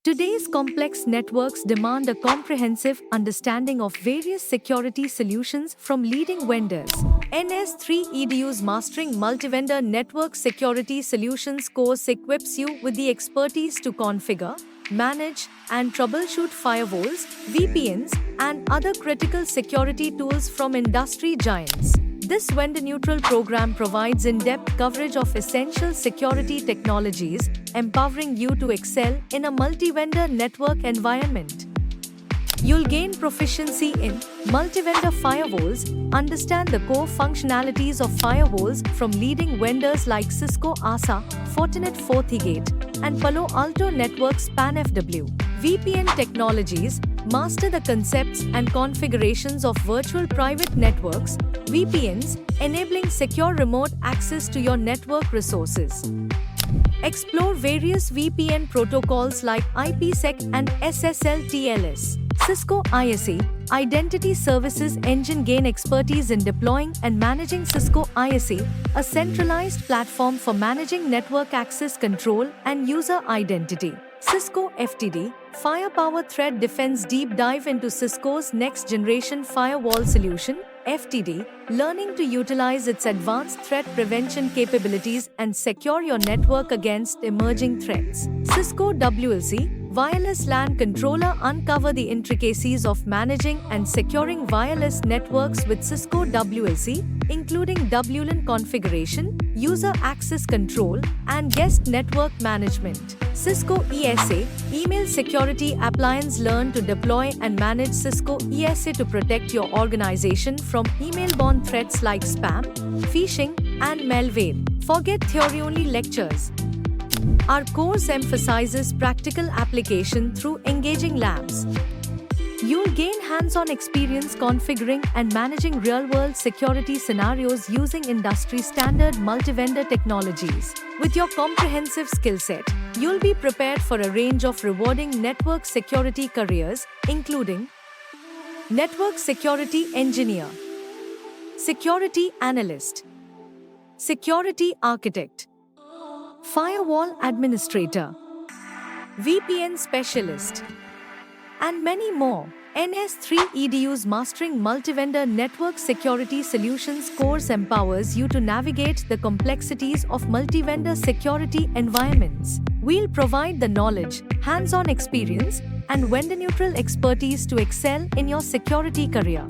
Today's complex networks demand a comprehensive understanding of various security solutions from leading vendors. NS3 EDU's Mastering Multivendor Network Security Solutions course equips you with the expertise to configure, manage, and troubleshoot firewalls, VPNs, and other critical security tools from industry giants. This vendor-neutral program provides in-depth coverage of essential security technologies, empowering you to excel in a multi-vendor network environment. You'll gain proficiency in multi-vendor firewalls, understand the core functionalities of firewalls from leading vendors like Cisco ASA, Fortinet FortiGate, and Palo Alto Networks PAN-FW. VPN technologies, master the concepts and configurations of virtual private networks, VPNs, enabling secure remote access to your network resources. Explore various VPN protocols like IPsec and SSL/TLS. Cisco ISE, Identity Services Engine gain expertise in deploying and managing Cisco ISE, a centralized platform for managing network access control and user identity. Cisco FTD, Firepower Threat Defense deep dive into Cisco's next-generation firewall solution, FTD, learning to utilize its advanced threat prevention capabilities and secure your network against emerging threats. Cisco WLC, Wireless LAN Controller uncover the intricacies of managing and securing wireless networks with Cisco WLC, including WLAN configuration, user access control, and guest network management. Cisco ESA, Email Security Appliance learn to deploy and manage Cisco ESA to protect your organization from email-borne threats like spam, phishing, and malware. Forget theory-only lectures. Our course emphasizes practical application through engaging labs. You'll gain hands-on experience configuring and managing real-world security scenarios using industry-standard multi-vendor technologies. With your comprehensive skill set, you'll be prepared for a range of rewarding network security careers, including Network Security Engineer, Security Analyst, Security Architect, Firewall Administrator, VPN Specialist, and many more. NS3 EDU's Mastering Multivendor Network Security Solutions course empowers you to navigate the complexities of multi-vendor security environments. We'll provide the knowledge, hands-on experience, and vendor-neutral expertise to excel in your security career.